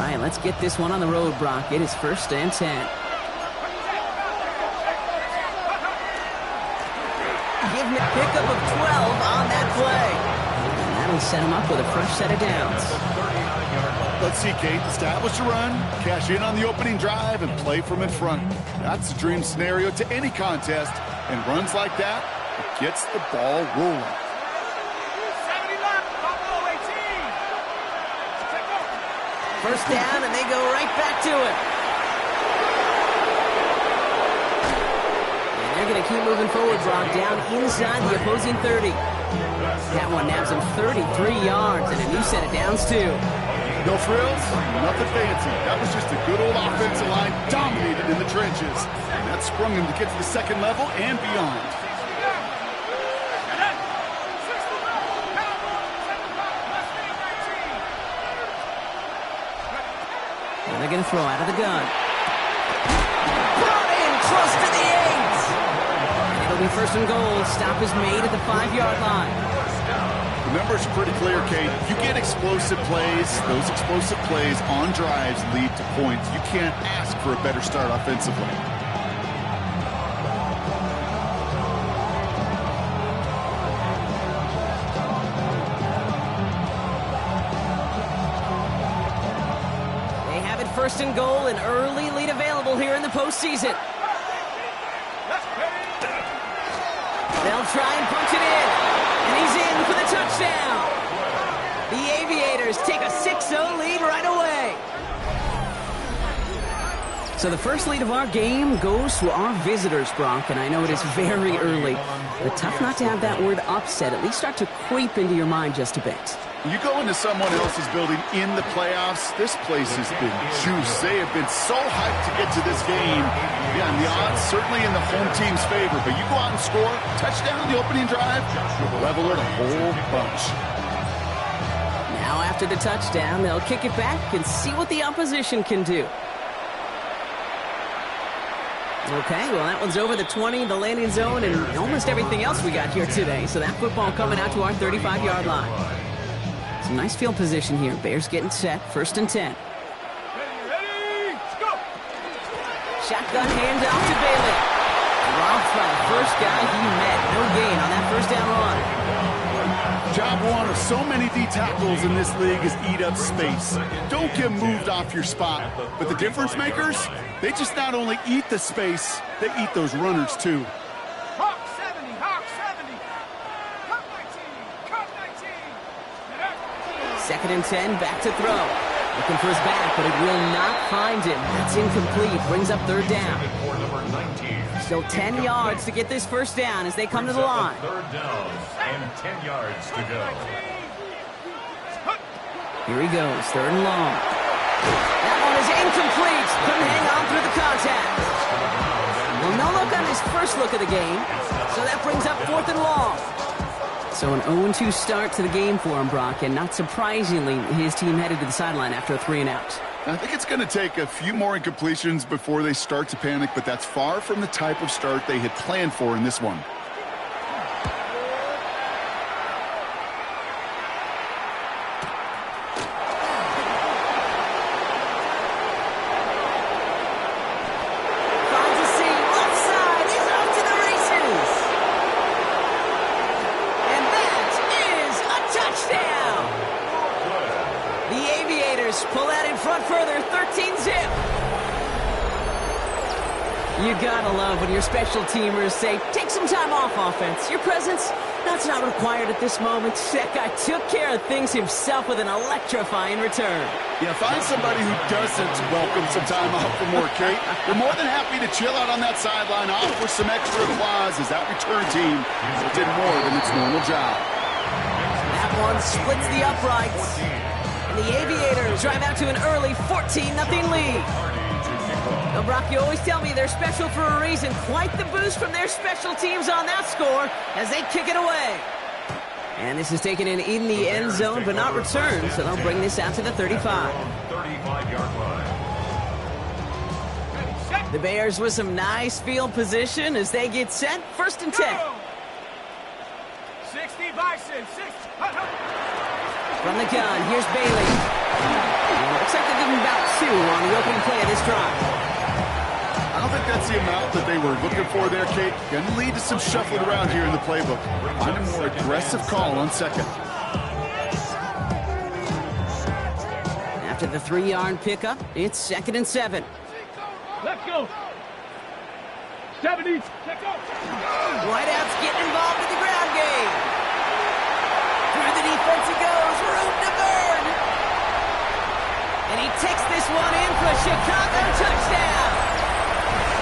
right, let's get this one on the road, Brock. It is 1st and 10. Give him a pickup of 12 on that play. And that'll set him up with a fresh set of downs. Let's see, Kate. Establish a run, cash in on the opening drive, and play from in front. That's the dream scenario to any contest. And runs like that, it gets the ball rolling. 70 left, Buffalo 18. First down, and they go right back to it. And they're going to keep moving forward, Brock, down inside the opposing 30. That one nabs him 33 yards and a new set of downs, too. No frills, nothing fancy. That was just a good old offensive line dominated in the trenches. And that sprung him to get to the second level and beyond. And they're going to throw out of the gun. Brought in close to the 8. It'll be 1st and goal. Stop is made at the 5-yard line. The numbers are pretty clear, Kate. You get explosive plays. Those explosive plays on drives lead to points. You can't ask for a better start offensively. They have it 1st and goal, an early lead available here in the postseason. They'll try and punch it in. And he's in for the touchdown. The Aviators take a 6-0 lead right away. So the first lead of our game goes to our visitors, Brock, and I know it is very early, but tough not to have that word upset at least start to creep into your mind just a bit. You go into someone else's building in the playoffs, this place has been juiced. They have been so hyped to get to this game. Yeah, and the odds certainly in the home team's favor, but you go out and score, touchdown the opening drive, level it a whole bunch. Now after the touchdown, they'll kick it back and see what the opposition can do. Okay, well, that one's over the 20, the landing zone, and almost everything else we got here today. So that football coming out to our 35-yard line. Some nice field position here. Bears getting set. 1st and 10. Ready, go! Shotgun handoff to Bailey. Robbed by the first guy he met. No gain on that 1st down run. Job one of so many D tackles in this league is eat up space. Don't get moved off your spot. But the difference makers, they just not only eat the space, they eat those runners too. Hawk 70, Hawk 70. Cut 19, cut 19. 2nd and 10, back to throw. Looking for his back, but it will not find him. That's incomplete. Brings up 3rd down. Still 10 yards to get this 1st down as they come to the line. 3rd down and 10 yards to go. Here he goes, 3rd and long. That one is incomplete. Couldn't hang on through the contact. Well, no look on his first look of the game, so that brings up 4th and long. So an 0-2 start to the game for him, Brock, and not surprisingly, his team headed to the sideline after a 3-and-out. I think it's going to take a few more incompletions before they start to panic, but that's far from the type of start they had planned for in this one. Finds a seam, left side, he's off to the races. And that is a touchdown. The Aviators pull that in front further, 13-zip. You gotta love when your special teamers say, take some time off offense. Your presence, that's not required at this moment. That guy took care of things himself with an electrifying return. Yeah, find somebody who doesn't welcome some time off from work, Kate. We're more than happy to chill out on that sideline, offer some extra applause as that return team did more than its normal job. That one splits the uprights. And the Aviators drive out to an early 14-0 lead. Now, Brock, you always tell me they're special for a reason. Quite the boost from their special teams on that score as they kick it away. And this is taken in the end zone, but not returned, so they'll bring this out to the 35. 35-yard line. The Bears with some nice field position as they get set. 1st and 10. 60 Bison, 60. From the gun, here's Bailey. Looks like they're giving about 2 on the opening play of this drive. I don't think that's the amount that they were looking for there, Kate. Going to lead to some shuffling around here in the playbook. Find a more aggressive call on second. After the 3-yard pickup, it's 2nd and 7. Let's go. 70. Let's go. Wideouts getting involved in the ground game. Through the defense it goes. Room to burn. And he takes this one in for a Chicago touchdown.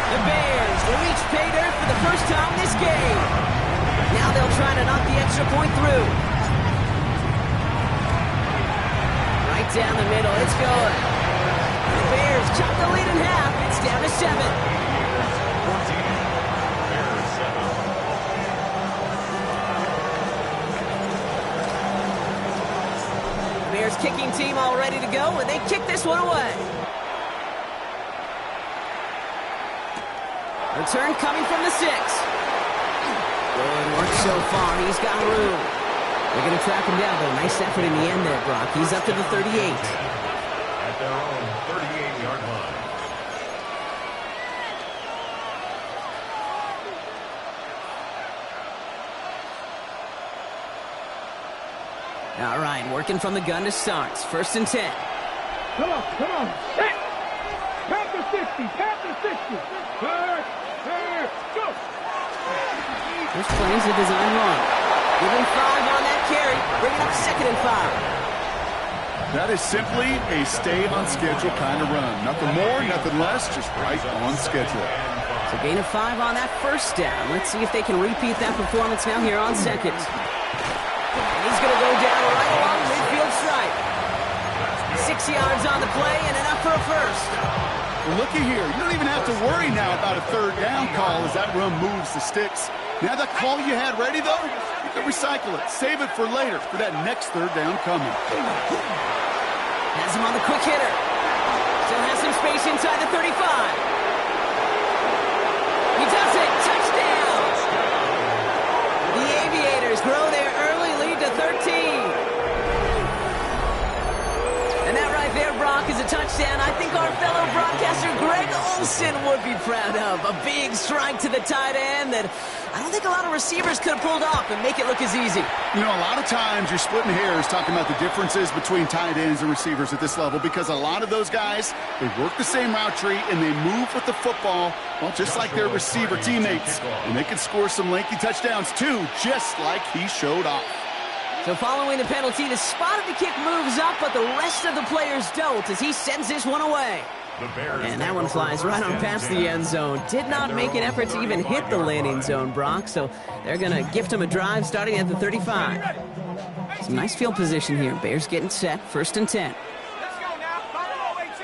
The Bears will reach pay dirt for the first time this game. Now they'll try to knock the extra point through. Right down the middle. It's good. The Bears chop the lead in half. It's down to 7. Bears kicking team all ready to go, and they kick this one away. Return coming from the 6. Good work so far. He's got room. They're going to track him down, though. Nice effort in the end there, Brock. He's up to the 38. At their own 38-yard line. All right, working from the gun to start. 1st and 10. Come on. Set. Panther 60. Panther 60. Go. This play's a design run. Give him 5 on that carry. Bring it up 2nd and 5. That is simply a stay-on-schedule kind of run. Nothing more, nothing less, just right on schedule. So gain of 5 on that 1st down. Let's see if they can repeat that performance now here on 2nd. And he's going to go down right along midfield stripe. 6 yards on the play and enough for a 1st. Well, looky here. You don't even have to worry now about a 3rd down call as that run moves the sticks. Now that call you had ready, though, you can recycle it. Save it for later, for that next 3rd down coming. Has him on the quick hitter. Still has some space inside the 35. He does it. Touchdown! The Aviators grow their early lead to 13. And that right there, Brock, is a touchdown I think our fellow broadcaster Greg Olsen would be proud of. A big strike to the tight end that I don't think a lot of receivers could have pulled off and make it look as easy. You know, a lot of times you're splitting hairs talking about the differences between tight ends and receivers at this level because a lot of those guys, they work the same route tree and they move with the football, well, just like their receiver teammates. And they can score some lengthy touchdowns too, just like he showed off. So following the penalty, the spot of the kick moves up, but the rest of the players don't as he sends this one away. And that one flies right on past the end zone. Did not make an effort to even hit the landing zone, Brock, so they're going to gift him a drive starting at the 35. Some nice field position here. Bears getting set, 1st and 10. Let's go now. Follow 18.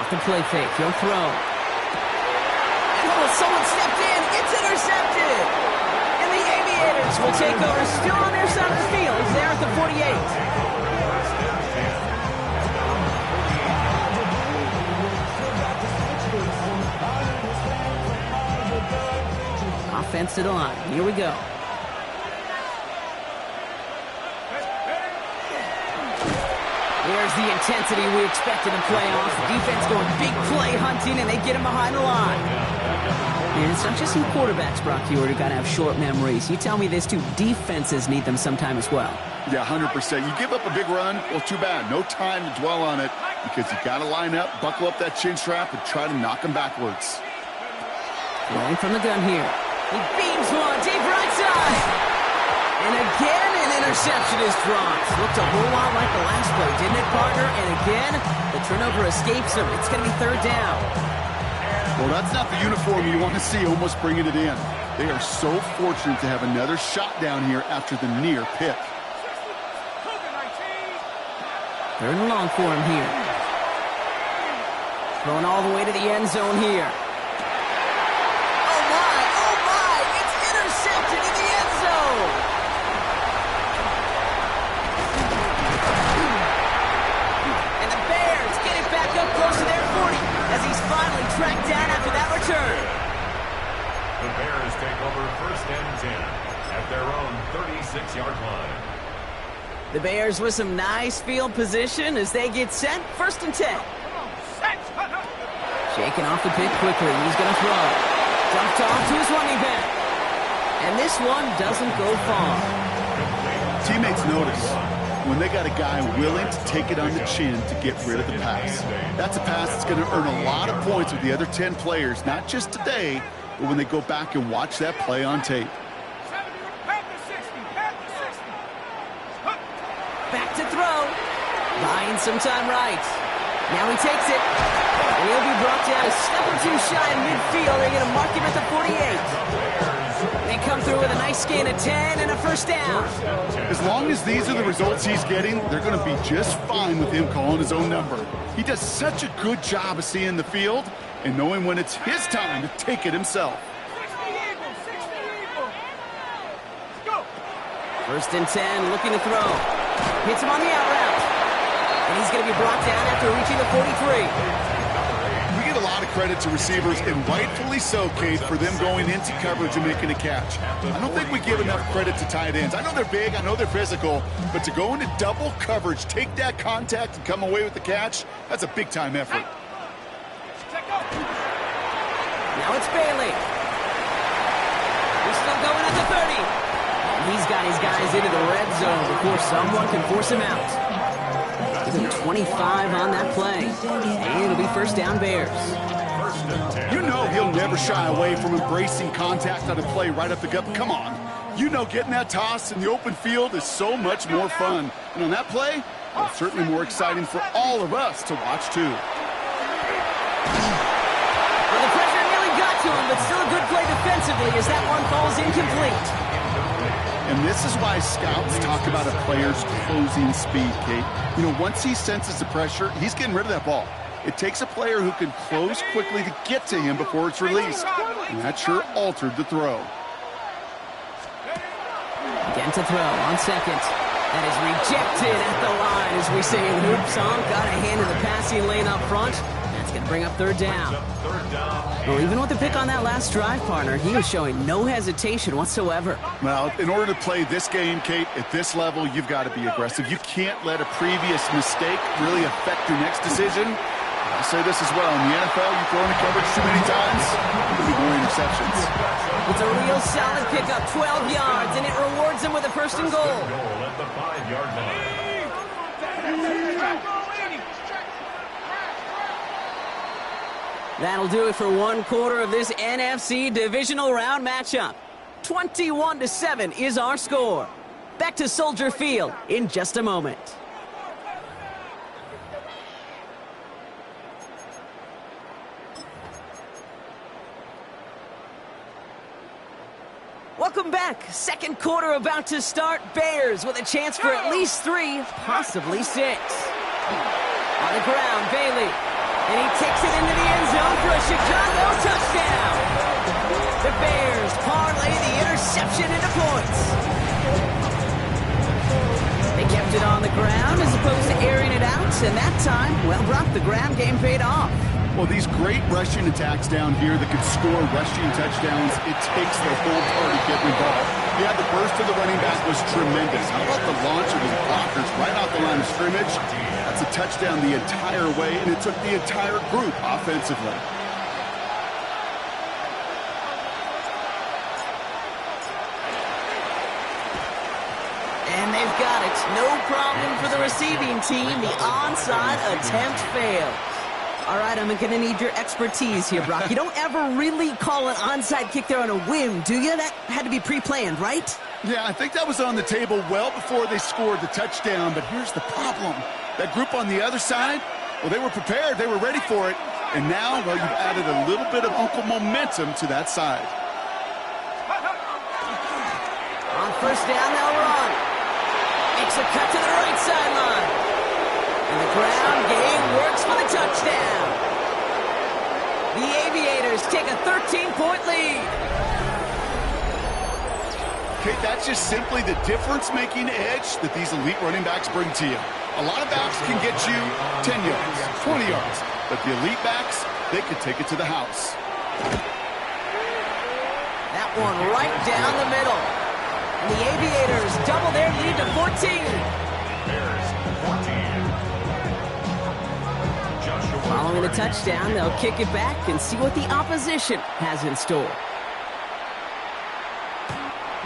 Off the play fake, he'll throw. Oh, someone stepped in. It's intercepted. And the Aviators will take over, still on their side of the field. It's there at the 48. Offense to the line. Here we go. There's the intensity we expected in playoffs. The defense going big play hunting, and they get him behind the line. And it's not just some quarterbacks, Brock Huard, who got to have short memories. You tell me this, too. Defenses need them sometime as well. Yeah, 100%. You give up a big run, well, too bad. No time to dwell on it because you got to line up, buckle up that chin strap, and try to knock him backwards. Throwing from the gun here. He beams one, deep right side. And again, an interception is dropped. Looked a whole lot like the last play, didn't it, partner? And again, the turnover escapes him. It's going to be 3rd down. Well, that's not the uniform you want to see almost bringing it in. They are so fortunate to have another shot down here after the near pick. 3rd and long for him here. Throwing all the way to the end zone here. Tracked down after that return. The Bears take over 1st and 10 at their own 36-yard line. The Bears with some nice field position as they get set. 1st and 10. Shaking off the pick quickly. He's going to throw. Dumped off to his running back. And this one doesn't go far. Teammates notice when they got a guy willing to take it on the chin to get rid of the pass. That's a pass that's going to earn a lot of points with the other 10 players, not just today, but when they go back and watch that play on tape. Back to throw. Buying some time right. Now he takes it. And he'll be brought down a step or two shy in midfield. They're going to mark him at the 48. They come through with a nice gain of 10 and a 1st down. As long as these are the results he's getting, they're going to be just fine with him calling his own number. He does such a good job of seeing the field and knowing when it's his time to take it himself. 1st and 10, looking to throw. Hits him on the out route. And he's going to be brought down after reaching the 43. We give a lot of credit to receivers, and rightfully so, Kate, for them going into coverage and making a catch. I don't think we give enough credit to tight ends. I know they're big, I know they're physical, but to go into double coverage, take that contact, and come away with the catch, that's a big-time effort. Now it's Bailey. He's still going at the 30. He's got his guys into the red zone before someone can force him out. Give him 25 on that play. And it'll be 1st down Bears. You know he'll never shy away from embracing contact on a play right up the gut. Come on. You know getting that toss in the open field is so much more fun. And on that play, well, certainly more exciting for all of us to watch too. Well, the pressure nearly got to him, but still a good play defensively as that one falls incomplete. And this is why scouts talk about a player's closing speed, Kate. You know, once he senses the pressure, he's getting rid of that ball. It takes a player who can close quickly to get to him before it's released. And that sure altered the throw. Again to throw on 2nd. That is rejected at the line, as we say in Hoop Song. Got a hand in the passing lane up front. That's going to bring up 3rd down. Well, even with the pick on that last drive, partner, he was showing no hesitation whatsoever. Well, in order to play this game, Kate, at this level, you've got to be aggressive. You can't let a previous mistake really affect your next decision. I'll say this as well. In the NFL, you throw into coverage too many times, there'll be more interceptions. It's a real solid pickup, 12 yards, and it rewards him with a 1st and goal. At the 5-yard line. That'll do it for 1/4 of this NFC divisional round matchup. 21-7 is our score. Back to Soldier Field in just a moment. Welcome back. 2nd quarter about to start. Bears with a chance for at least 3, possibly 6. On the ground, Bailey. And he takes it into the end zone for a Chicago touchdown. The Bears parlay the interception into points. They kept it on the ground as opposed to airing it out, and that time, well, Brock, the ground game paid off. Well, these great rushing attacks down here that can score rushing touchdowns, it takes the whole party getting involved. Yeah, the burst of the running back was tremendous. How about the launch of his blockers right off the line of scrimmage? That's a touchdown the entire way, and it took the entire group offensively. And they've got it. No problem for the receiving team. The onside attempt fails. All right, I'm going to need your expertise here, Brock. You don't ever really call an onside kick there on a whim, do you? That had to be pre-planned, right? Yeah, I think that was on the table well before they scored the touchdown, but here's the problem. That group on the other side, well, they were prepared. They were ready for it. And now, well, you've added a little bit of Uncle momentum to that side. On 1st down, they'll run. Makes a cut to the right sideline. And the ground game works for the touchdown. The Aviators take a 13-point lead. Okay, that's just simply the difference-making edge that these elite running backs bring to you. A lot of backs can get you 10 yards, 20 yards, but the elite backs, they can take it to the house. That one right down the middle. And the Aviators double their lead to 14. Bears 14. Joshua Following the Hardy. touchdown, they'll kick it back and see what the opposition has in store.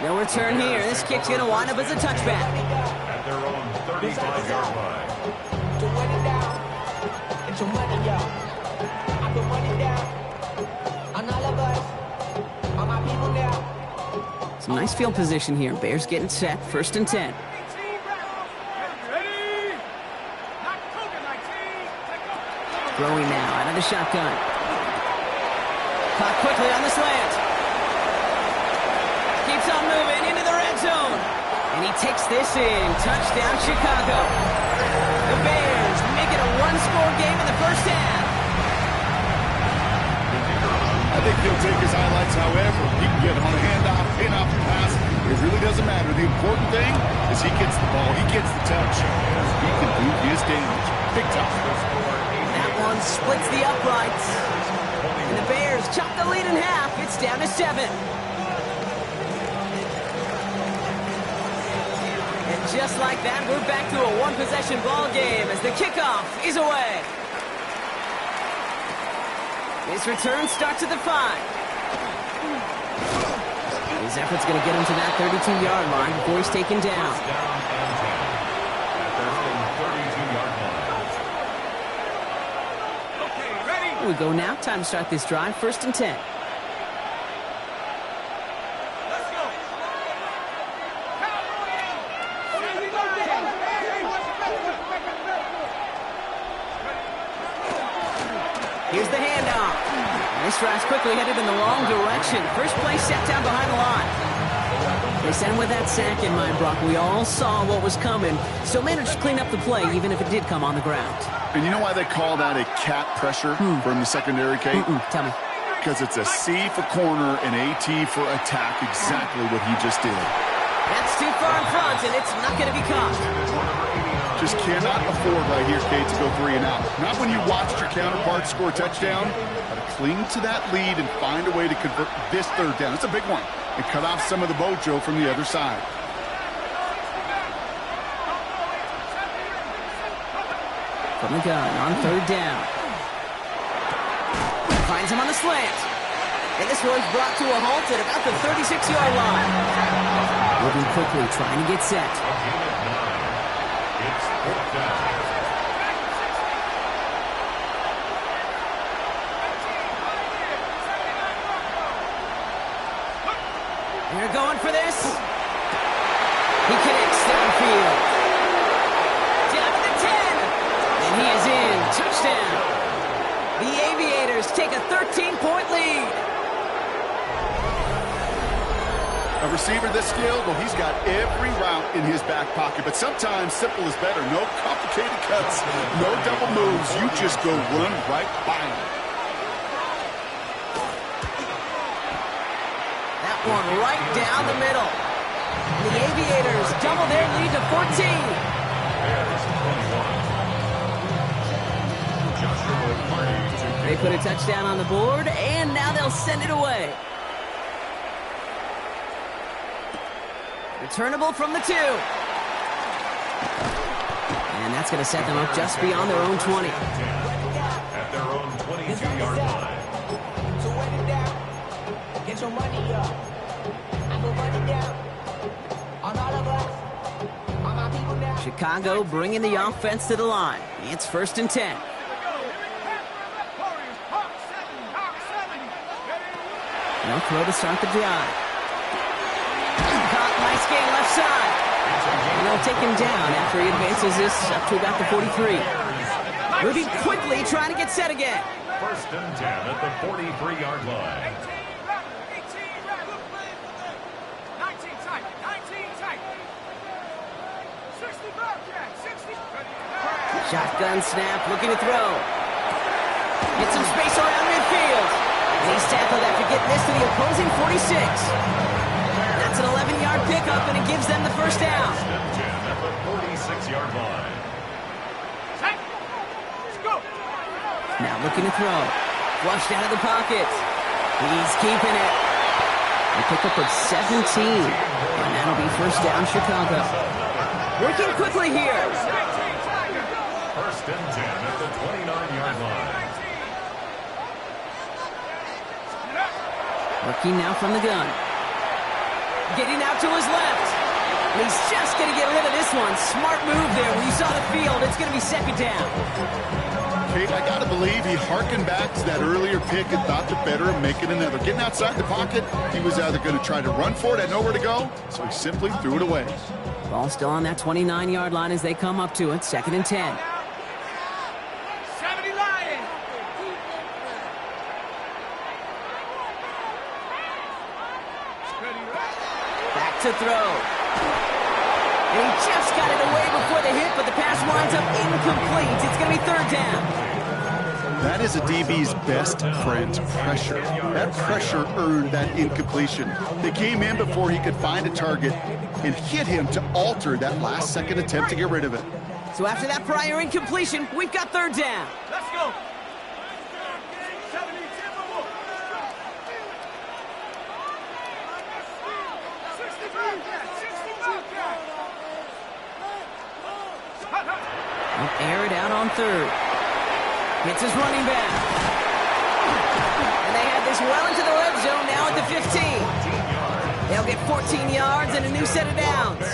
No return here. This kick's going to wind up as a touchback. At their own 35-yard line. To run it down. It's your money, y'all. I put money down. On all of us. On my people now. Some nice field position here. Bears getting set. 1st and 10. Ready? Not Cougar 19. Take off. Throwing now out of the shotgun. Caught quickly on the slant. Keeps on moving into the red zone. And he takes this in. Touchdown, Chicago. The Bears make it a one-score game in the first half. I think he'll take his highlights however. He can get him on a handoff, pin off the pass. It really doesn't matter. The important thing is he gets the ball. He gets the touch. He can do his damage. Big time. That one splits the uprights. And the Bears chop the lead in half. It's down to 7. And just like that, we're back to a one-possession ball game as the kickoff is away. His return starts at the 5. His effort's going to get him to that 32-yard line before he's taken down. Down and 10. At their own 32-yard line. Okay, ready? Here we go now. Time to start this drive. 1st and 10. Let's go. Here we go. Here's the handoff. This drive's quickly headed in the wrong direction. First play set down behind the line. They sent him with that sack in mind, Brock. We all saw what was coming, so managed to clean up the play, even if it did come on the ground. And you know why they call that a cat pressure from the secondary, Kate? Tell me. Because it's a C for corner and AT for attack, exactly what he just did. That's too far in front, and it's not going to be caught. Just cannot afford right here, Kate, to go 3 and out. Not when you watched your counterpart score a touchdown. Got to cling to that lead and find a way to convert this 3rd down. It's a big one. And cut off some of the mojo from the other side. From the gun on 3rd down. Finds him on the slant. And this one's brought to a halt at about the 36-yard line. Moving quickly, trying to get set. It's 4th down. They're going for this. He connects downfield. Down to the 10. And he is in. Touchdown. The Aviators take a 13-point lead. A receiver this skilled, well, he's got every route in his back pocket. But sometimes simple is better. No complicated cuts, no double moves. You just go run right by him. That one right down the middle. The Aviators double their lead to 14. Bears 21. Joshua Hardy to They put a touchdown on the board, and now they'll send it away. Returnable from the 2. And that's going to set them up just beyond their own 20. at their own 22-yard line. So run it down. Get your money up. I put money down. On all of us. On my people now. Chicago bringing the offense to the line. It's 1st and 10. No throw to start the drive. Caught, nice game left side. And they'll take him down after he advances this up to about the 43. Moving quickly, trying to get set again. 1st and 10 at the 43-yard line. 19 tight. 19 tight. 60 Bobcat. 60. Shotgun snap, looking to throw. Get some space around midfield. And he's tackled after getting this to the opposing 46. That's an 11-yard pickup, and it gives them the first down. 1st and 10 at the 46-yard line. Tight. Let's go. Now looking to throw. Flushed out of the pocket. He's keeping it. A pickup of 17. And that'll be first down, Chicago. Working quickly here. First and 10 at the 29-yard line. Working now from the gun. Getting out to his left. And he's just going to get rid of this one. Smart move there. When you saw the field, it's going to be second down. Kate, I got to believe he harkened back to that earlier pick and thought the better of making another. Getting outside the pocket, he was either going to try to run for it, had nowhere to go, so he simply threw it away. Ball still on that 29-yard line as they come up to it. Second and 10. 70 Lions. Back to throw. And he just got it away before the hit, but the pass winds up incomplete. It's going to be third down. That is a DB's best friend, pressure. That pressure earned that incompletion. They came in before he could find a target and hit him to alter that last-second attempt to get rid of it. So after that prior incompletion, we've got third down. Let's go. Air it out on third. Hits his running back. And they have this well into the red zone now at the 15. They'll get 14 yards and a new set of downs.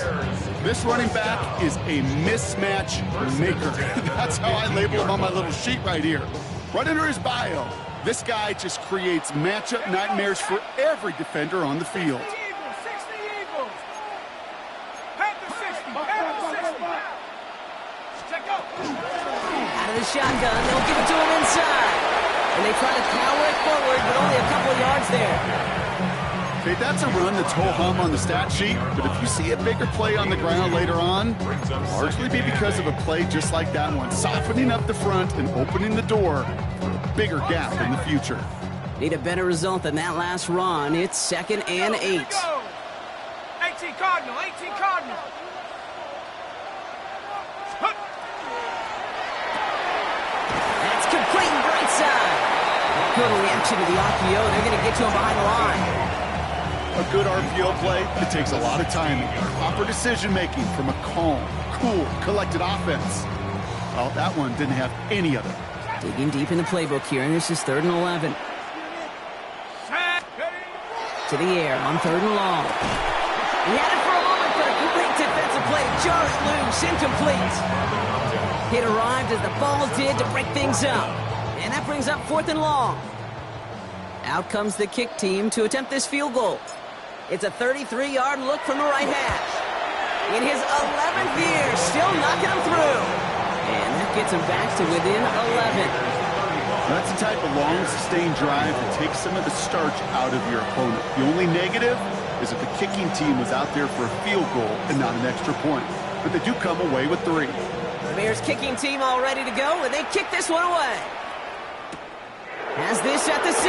This running back is a mismatch maker. That's how I label him on my little sheet right here. Right under his bio, this guy just creates matchup nightmares for every defender on the field. Out of the shotgun, they'll give it to him inside. And they try to power it forward, but only a couple of yards there. Okay, that's a run that's ho-hum on the stat sheet, but if you see a bigger play on the ground later on, it'll largely be because of a play just like that one, softening up the front and opening the door for a bigger gap in the future. Need a better result than that last run. It's second and 8. 18 Cardinal, 18 Cardinal. That's complete and right side. Good reaction to the RPO. They're going to get to him behind the line. A good RPO play, it takes a lot of timing, proper decision-making from a calm, cool, collected offense. Well, that one didn't have any of it. Digging deep in the playbook here, and this is 3rd and 11. To the air on 3rd and long. He had it for a moment, but a great defensive play. Just loose, incomplete. Hit arrived as the ball did to break things up. And that brings up 4th and long. Out comes the kick team to attempt this field goal. It's a 33-yard look from the right hash. In his 11th year, still knocking him through. And that gets him back to within 11. That's the type of long, sustained drive that takes some of the starch out of your opponent. The only negative is if the kicking team was out there for a field goal and not an extra point. But they do come away with 3. The Bears kicking team all ready to go, and they kick this one away. Has this at the 6.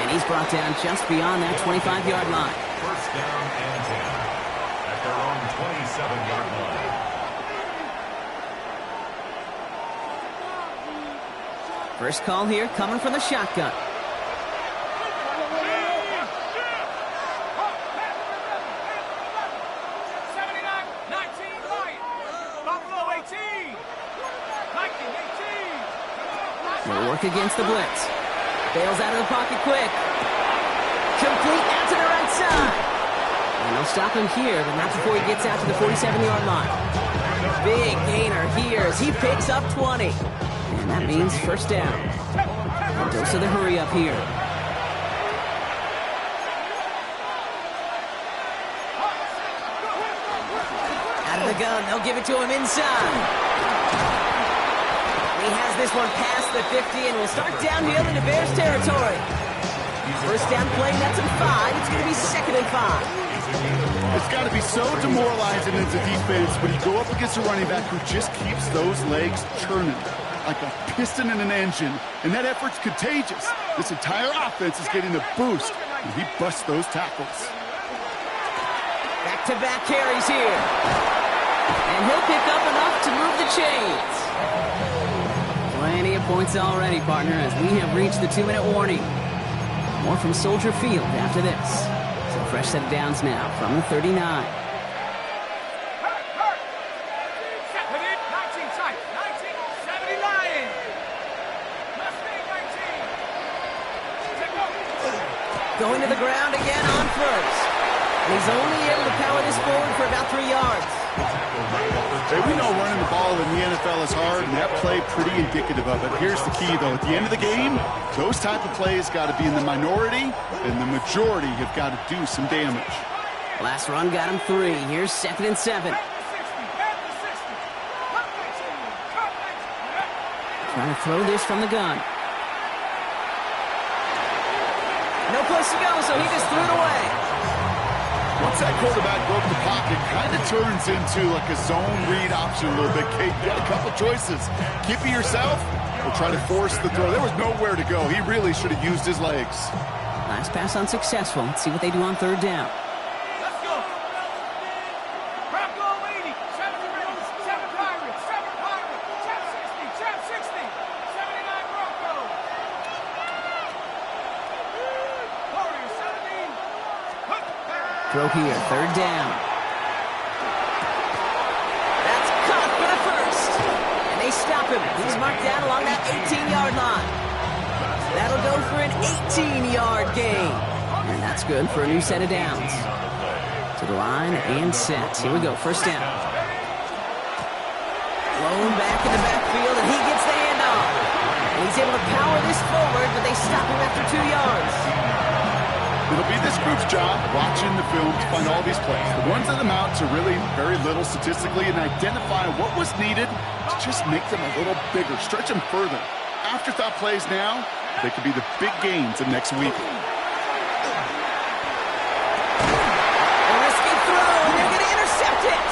And he's brought down just beyond that 25-yard line. First down and 10 at their own 27-yard line. First call here coming from the shotgun. They'll work against the blitz. Bails out of the pocket quick. Complete out to the right side. And they'll stop him here, but not before he gets out to the 47-yard line. Big gainer here as he picks up 20. And that means first down. A dose of the hurry up here. Out of the gun, they'll give it to him inside. He has this one past the 50 and will start downhill into Bears territory. First down play, that's in 5. It's going to be 2nd and 5. It's got to be so demoralizing as a defense when you go up against a running back who just keeps those legs churning like a piston in an engine, and that effort's contagious. This entire offense is getting a boost, and he busts those tackles. Back-to-back carries here. And he'll pick up enough to move the chains. Plenty of points already, partner, as we have reached the 2-minute warning. More from Soldier Field after this. So fresh set of downs now from the 39. going to the ground again on first. And he's only able to power this forward for about 3 yards. Hey, we know running the ball in the NFL is hard, and that play pretty indicative of it. Here's the key, though. At the end of the game, those type of plays got to be in the minority, and the majority have got to do some damage. Last run got him 3. Here's 2nd and 7. Trying to throw this from the gun. No place to go, so he just threw it away. Once that quarterback broke the pocket, kind of turns into like a zone read option a little bit. Kate, you got a couple choices. Keep it yourself or try to force the throw. There was nowhere to go. He really should have used his legs. Last pass unsuccessful. Let's see what they do on 3rd down. Let's go. Bronco 80, 7 Pirates, 7 Pirates, Chap 60, Chap 60, 79 Bronco. Warriors 17. Throw here, 3rd down. That's caught for the first. And they stop him. He's marked down along that 18-yard line. That'll go for an 18-yard gain. And that's good for a new set of downs. To the line and set. Here we go, 1st down. Thrown back in the backfield, and he gets the handoff. And he's able to power this forward, but they stop him after 2 yards. It'll be this group's job watching the film to find all these plays. The ones that amount to really very little statistically and identify what was needed to just make them a little bigger, stretch them further. Afterthought plays now, they could be the big gains of next week. A risky throw, and they're going to intercept it.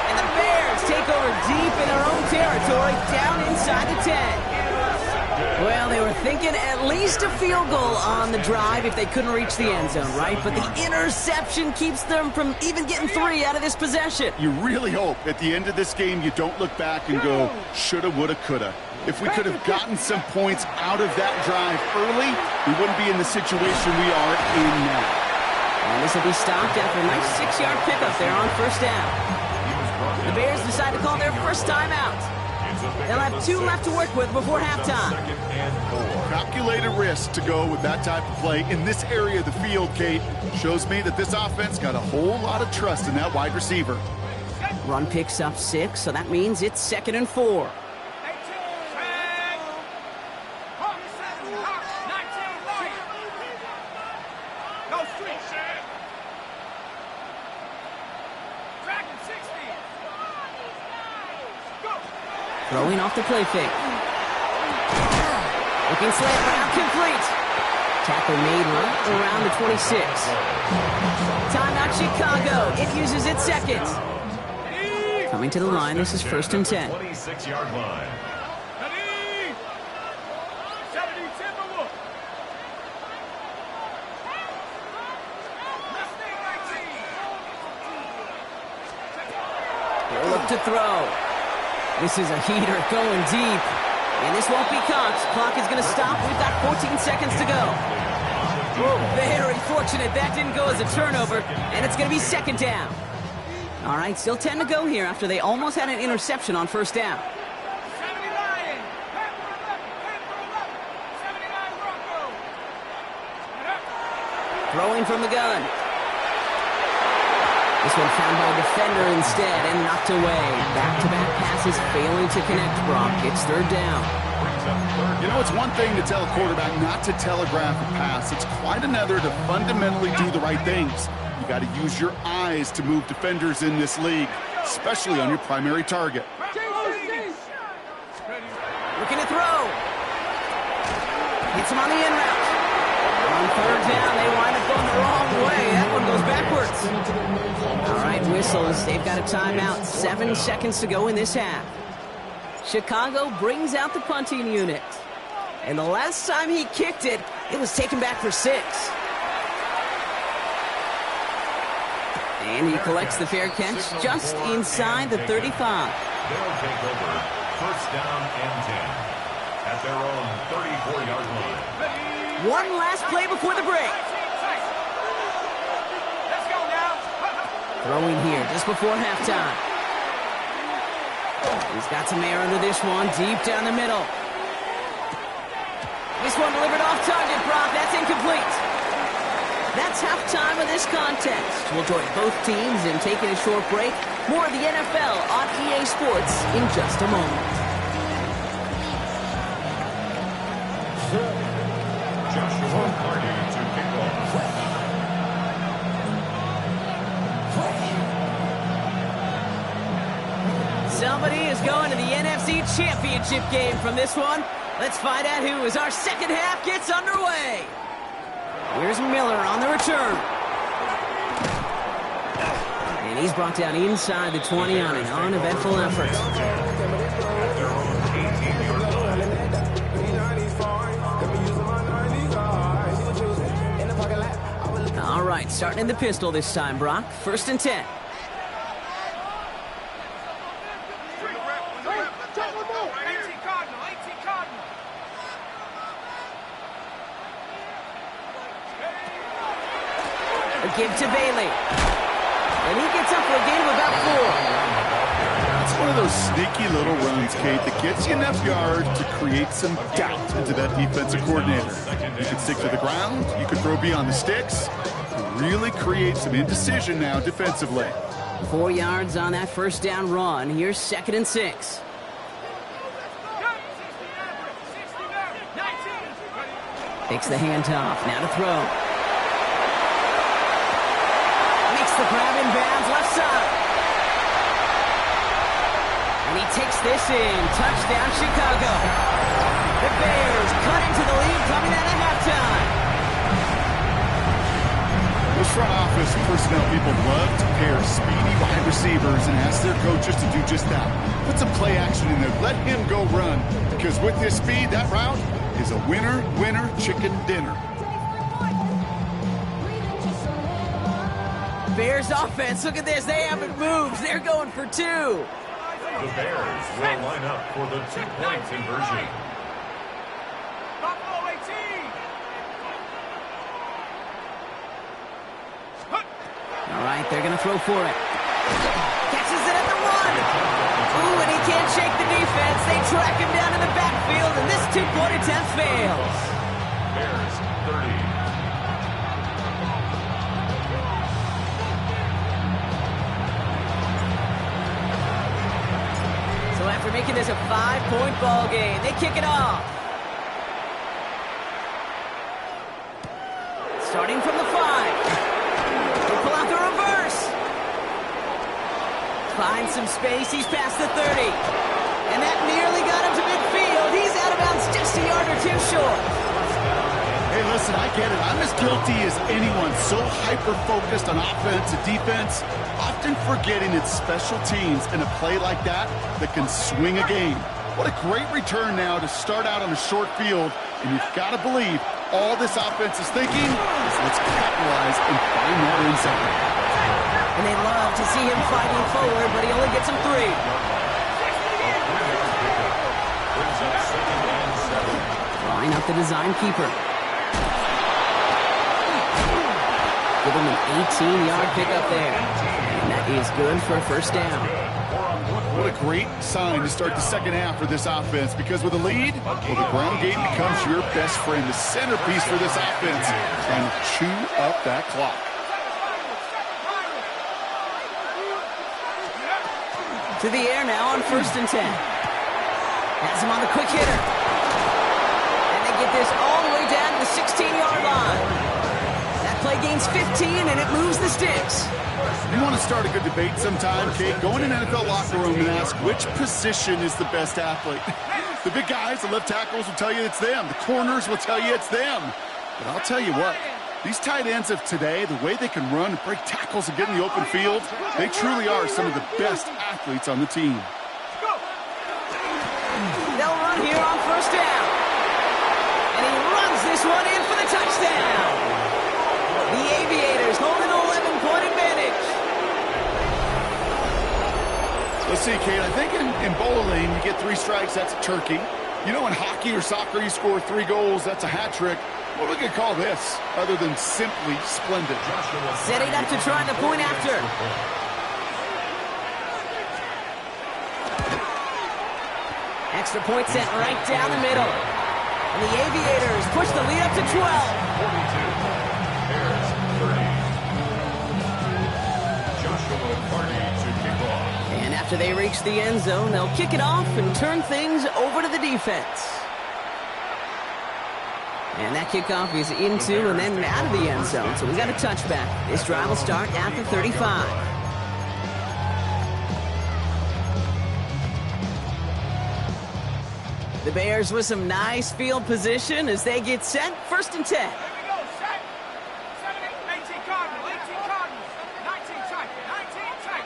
And the Bears take over deep in their own territory, down inside the 10. Well, they were thinking at least a field goal on the drive if they couldn't reach the end zone, right? But the interception keeps them from even getting 3 out of this possession. You really hope at the end of this game you don't look back and go, shoulda, woulda, coulda. If we could have gotten some points out of that drive early, we wouldn't be in the situation we are in now. And this will be stopped after a nice 6-yard pickup there on 1st down. The Bears decide to call their first timeout. They'll have 2 left to work with before halftime. Calculated risk to go with that type of play in this area of the field, Kate. Shows me that this offense got a whole lot of trust in that wide receiver. Run picks up 6, so that means it's 2nd and 4. Throwing off the play fake. Looking slant route complete. Tackle made right around the 26. Timeout Chicago. It uses its 2nd. Coming to the line, this is 1st and 10. 26-yard line. They'll look to throw. This is a heater going deep. And this won't be caught. Clock is going to stop. We've got 14 seconds to go. Oh, very fortunate that didn't go as a turnover. And it's going to be 2nd down. All right, still 10 to go here after they almost had an interception on 1st down. Throwing from the gun. This one found by a defender instead and knocked away. Back-to-back passes failing to connect, Brock. It's 3rd down. You know, it's one thing to tell a quarterback not to telegraph a pass. It's quite another to fundamentally do the right things. You got to use your eyes to move defenders in this league, especially on your primary target. Looking to throw. Hits him on the in route. On 3rd down, they wind up going the wrong way. That one goes backwards. All right, whistles. They've got a timeout. 7 seconds to go in this half. Chicago brings out the punting unit. And the last time he kicked it, it was taken back for 6. And he collects the fair catch just inside the 35. They'll take over 1st down and 10 at their own 34-yard line. One last play before the break. Throwing here just before halftime. He's got some air under this one, deep down the middle. This one delivered off target, Brock. That's incomplete. That's halftime of this contest. We'll join both teams in taking a short break. More of the NFL on EA Sports in just a moment. Joshua Carney to kick off. Somebody is going to the NFC Championship game from this one. Let's find out who as our second half gets underway. Here's Miller on the return. And he's brought down inside the 20 on an uneventful effort. All right, starting in the pistol this time, Brock. 1st and 10. A give to Bailey. And he gets up for a gain of about 4. It's one of those sneaky little runs, Kate, that gets you enough yards to create some doubt into that defensive coordinator. You can stick to the ground, you can throw beyond the sticks, and really create some indecision now defensively. 4 yards on that 1st down run. Here's 2nd and 6. Takes the handoff. Now to throw. Makes the grab in bounds left side. And he takes this in. Touchdown, Chicago. The Bears cut into the lead coming out of halftime. Those front office personnel people love to pair speedy wide receivers and ask their coaches to do just that. Put some play action in there. Let him go run. Because with this speed, that route is a winner, winner, chicken dinner. Bears offense, look at this. They haven't moved. They're going for 2. The Bears will line up for the 2-point conversion. All right, they're going to throw for it. Catches it at the 1. Ooh, and he can't shake the defense. They track him down in the backfield, and this 2-point attempt fails. Bears 30. So after making this a 5-point ball game, they kick it off. Starting from the 5. Pull out the reverse. Finds some space. He's past the 30. And that nearly got him to midfield. He's out of bounds just a yard or 2 short. Hey, listen, I get it. I'm as guilty as anyone. So hyper-focused on offense and defense, often forgetting it's special teams in a play like that that can swing a game. What a great return now to start out on a short field. And you've got to believe all this offense is thinking is let's capitalize and find that inside. And they love to see him fighting forward, but he only gets him 3. Line up the design keeper. Give him an 18-yard pickup there. And that is good for a 1st down. What a great sign to start the second half for this offense, because with a lead, well, the ground game becomes your best friend, the centerpiece for this offense, trying to chew up that clock. To the air now on 1st and 10. Has him on the quick hitter. And they get this all the way down to the 16-yard line. That play gains 15, and it moves the sticks. You want to start a good debate sometime, Kate? Go in an NFL locker room and ask which position is the best athlete. The big guys, the left tackles will tell you it's them. The corners will tell you it's them. But I'll tell you what, these tight ends of today, the way they can run and break tackles and get in the open field, they truly are some of the best athletes on the team. They'll run here on 1st down. And he runs this one in for the touchdown. The Aviators hold an 11-point advantage. Let's see, Kate, I think in bowling, you get 3 strikes, that's a turkey. You know, in hockey or soccer, you score 3 goals, that's a hat trick. What are we going to call this, other than simply splendid? Setting up to try the point after. Extra point sent right down the middle. And the Aviators push the lead up to 12. 42. Bears After they reach the end zone, they'll kick it off and turn things over to the defense. And that kickoff is into and then out of the end zone, so we got a touchback. This drive will start at the 35. The Bears with some nice field position as they get set. 1st and 10. Here we go, set. 18 Cardinals, 18 Cardinals, 19 tight, 19 tight.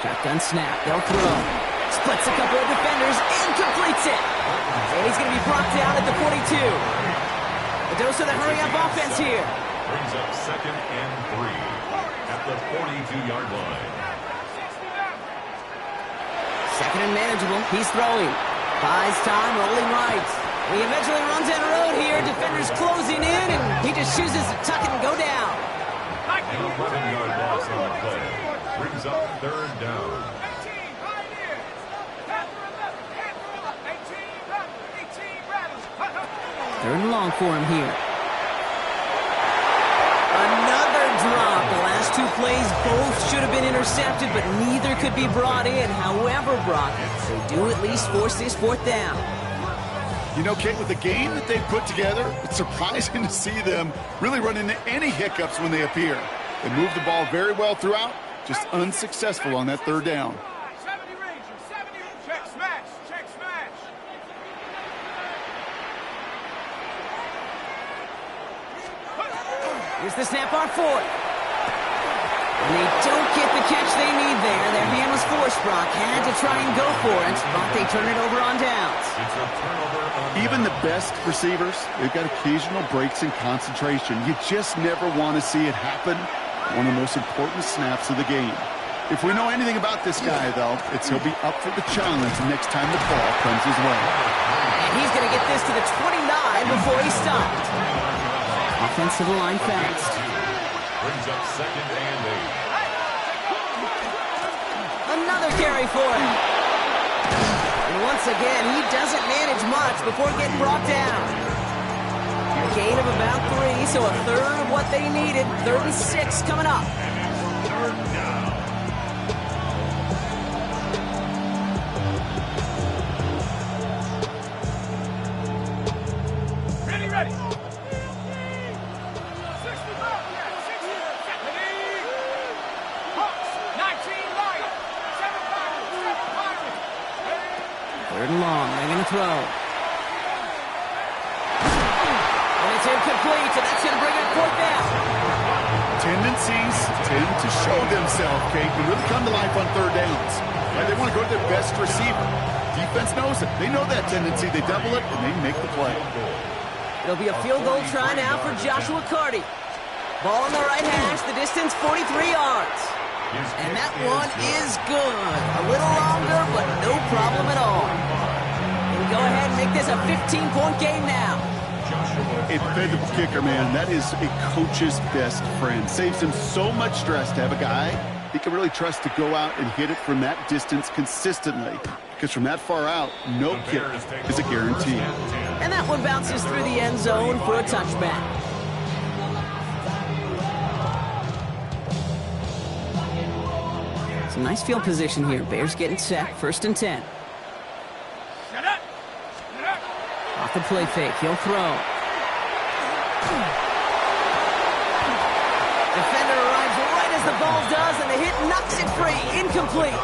Shotgun snap, they'll throw. Splits a couple of defenders and completes it. And he's going to be brought down at the 42. A dose of the hurry-up offense here. Brings up 2nd and 3 at the 42-yard line. 2nd and manageable. He's throwing. Buys time, rolling right. And he eventually runs down the road here. Defenders closing in, and he just chooses to tuck it and go down. An 11-yard loss on the play. Brings up 3rd down. 18, right here. Panther 11, 18 Rattlers. 3rd and long for him here. Another drop. The last 2 plays both should have been intercepted, but neither could be brought in. However, Brock, they do at least force this 4th down. You know, Kate, with the game that they put together, it's surprising to see them really run into any hiccups when they appear. They move the ball very well throughout, just unsuccessful on that 3rd down. 70 Ranger, 70. Check smash, check smash. Here's the snap on 4th. And they don't get the catch they need there. Their hand was forced, Brock. Had to try and go for it, but they turn it over on downs. It's a turnover on Even the best receivers, they've got occasional breaks in concentration. You just never want to see it happen. One of the most important snaps of the game. If we know anything about this guy, though, it's he'll be up for the challenge next time the ball comes his way. And he's going to get this to the 29 before he's stopped. Offensive line fast. brings up 2nd and 8. Another carry for him. And once again, he doesn't manage much before getting brought down. A gain of about 3, so a 1/3 of what they needed. 3rd and 6 coming up. 3rd down. Ready. 65, Hawks, 19 Lions, 7 Pirates. 3rd and long, they're going to throw. And it's incomplete, and that's going to bring up 4th down. Tendencies tend to show themselves, Kate, and really come to life on 3rd downs. Right? They want to go to their best receiver. Defense knows it. They know that tendency. They double it, and they make the play. It'll be a field goal try now for Joshua Carty. Ball on the right hash, the distance 43 yards. And that one is good. A little longer, but no problem at all. And go ahead and make this a 15-point game now. A dependable kicker, man. That is a coach's best friend. Saves him so much stress to have a guy he can really trust to go out and hit it from that distance consistently. Because from that far out, no kick is a guarantee. And that one bounces through the end zone for a touchback. Some nice field position here. Bears getting set. 1st and 10. Shut up. Off the play fake. He'll throw. Defender arrives right as the ball does, and the hit knocks it free. Incomplete.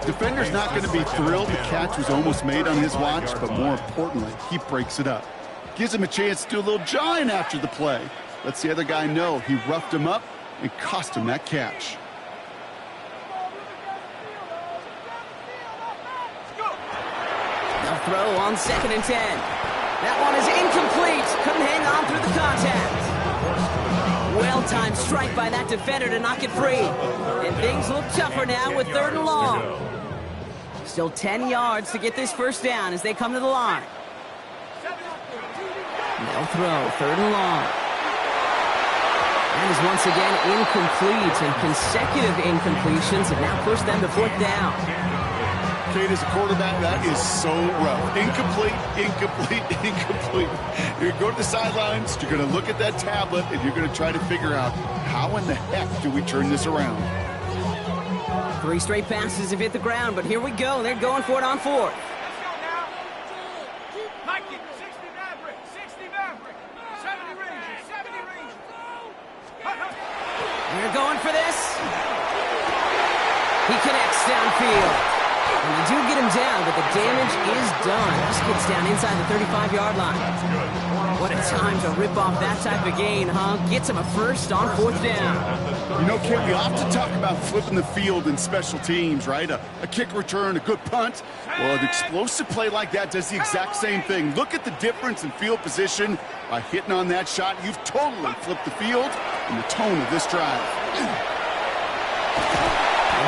Defender's not going to be thrilled the catch was almost made on his watch, but more importantly, he breaks it up. Gives him a chance to do a little jawing after the play. Lets the other guy know he roughed him up and cost him that catch. They'll throw on 2nd and 10. That one is incomplete. Couldn't hang on through the contact. Well-timed strike by that defender to knock it free. And things look tougher now with 3rd and long. Still 10 yards to get this 1st down as they come to the line. They'll throw. 3rd and long. That is once again incomplete, and consecutive incompletions have now pushed them to 4th down. Kate, as a quarterback, that is so rough. Incomplete, incomplete, incomplete. You're going to go to the sidelines, you're going to look at that tablet, and you're going to try to figure out how in the heck do we turn this around. 3 straight passes have hit the ground, but here we go. They're going for it on 4th. Let's go now. Like it. 60 Maverick. 60 Maverick. 70 Rangers. 70 Rangers. They're going for this. He connects downfield. And they do get him down, but the damage is done. Just gets down inside the 35-yard line. What a time to rip off that type of gain, huh? Gets him a first on 4th down. You know, Kate, we often talk about flipping the field in special teams, right? A kick return, a good punt. Well, an explosive play like that does the exact same thing. Look at the difference in field position. By hitting on that shot, you've totally flipped the field and the tone of this drive.